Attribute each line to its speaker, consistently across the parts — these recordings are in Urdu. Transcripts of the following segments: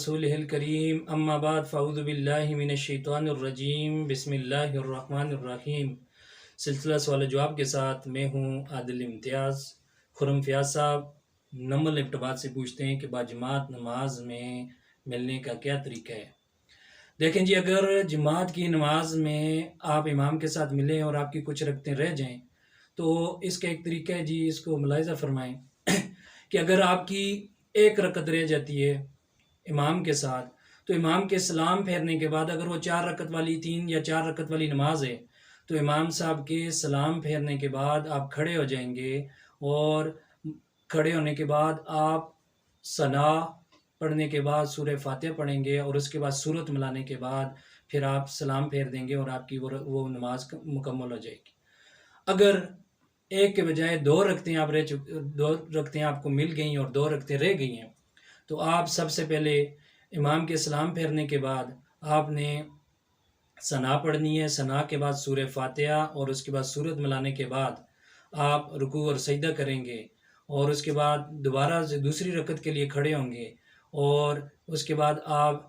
Speaker 1: رسولہ الکریم اما بعد فاعوذ باللہ من الشیطان الرجیم بسم اللہ الرحمن الرحیم۔ سلسلہ سوال جواب کے ساتھ میں ہوں عادل امتیاز۔ خرم فیاض صاحب نمبر لفٹ بات سے پوچھتے ہیں کہ باجماعت نماز میں ملنے کا کیا طریقہ ہے؟ دیکھیں جی، اگر جماعت کی نماز میں آپ امام کے ساتھ ملیں اور آپ کی کچھ رکعتیں رہ جائیں تو اس کا ایک طریقہ ہے جی، اس کو ملاحظہ فرمائیں کہ اگر آپ کی ایک رکعت رہ جاتی ہے امام کے ساتھ تو امام کے سلام پھیرنے کے بعد، اگر وہ 4 رکعت والی 3 یا 4 رکعت والی نماز ہے تو امام صاحب کے سلام پھیرنے کے بعد آپ کھڑے ہو جائیں گے، اور کھڑے ہونے کے بعد آپ ثنا پڑھنے کے بعد سورہ فاتحہ پڑھیں گے، اور اس کے بعد سورت ملانے کے بعد پھر آپ سلام پھیر دیں گے اور آپ کی وہ نماز مکمل ہو جائے گی۔ اگر ایک کے بجائے 2 رکعتیں آپ کو مل گئیں اور 2 رکعتیں رہ گئی ہیں تو آپ سب سے پہلے امام کے سلام پھیرنے کے بعد آپ نے ثنا پڑھنی ہے، ثنا کے بعد سورہ فاتحہ اور اس کے بعد سورت ملانے کے بعد آپ رکوع اور سجدہ کریں گے، اور اس کے بعد دوبارہ سے دوسری رکعت کے لیے کھڑے ہوں گے، اور اس کے بعد آپ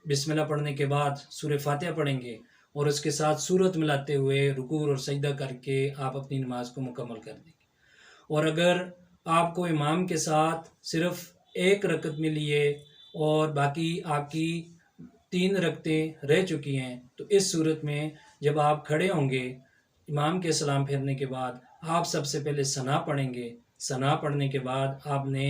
Speaker 1: بسم اللہ پڑھنے کے بعد سورہ فاتحہ پڑھیں گے، اور اس کے ساتھ سورت ملاتے ہوئے رکوع اور سجدہ کر کے آپ اپنی نماز کو مکمل کر دیں گے۔ اور اگر آپ کو امام کے ساتھ صرف 1 رکعت ملی ہے اور باقی آپ کی 3 رکعتیں رہ چکی ہیں تو اس صورت میں جب آپ کھڑے ہوں گے امام کے سلام پھیرنے کے بعد آپ سب سے پہلے ثنا پڑھیں گے۔ ثنا پڑھنے کے بعد آپ نے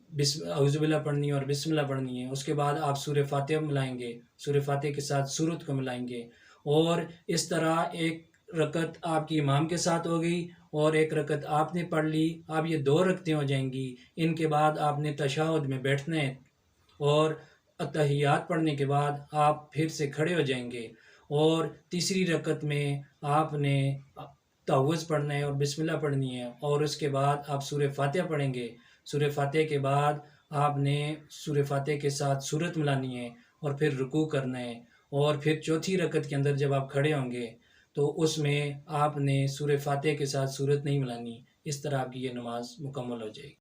Speaker 1: اعوذ باللہ پڑھنی ہے اور بسم اللہ پڑھنی ہے، اس کے بعد آپ سورہ فاتحہ ملائیں گے، سورہ فاتحہ کے ساتھ سورت کو ملائیں گے، اور اس طرح 1 رکعت آپ کی امام کے ساتھ ہو گئی اور 1 رکعت آپ نے پڑھ لی۔ اب یہ 2 رکعتیں ہو جائیں گی۔ ان کے بعد آپ نے تشہد میں بیٹھنا ہے، اور اتحیات پڑھنے کے بعد آپ پھر سے کھڑے ہو جائیں گے، اور تیسری رکعت میں آپ نے تعوذ پڑھنا ہے اور بسم اللہ پڑھنی ہے، اور اس کے بعد آپ سورہ فاتحہ پڑھیں گے۔ سورہ فاتحہ کے بعد آپ نے سورہ فاتحہ کے ساتھ سورت ملانی ہے اور پھر رکوع کرنا ہے، اور پھر چوتھی رکعت کے اندر جب آپ کھڑے ہوں گے تو اس میں آپ نے سورہ فاتحہ کے ساتھ سورت نہیں ملانی۔ اس طرح آپ کی یہ نماز مکمل ہو جائے گی۔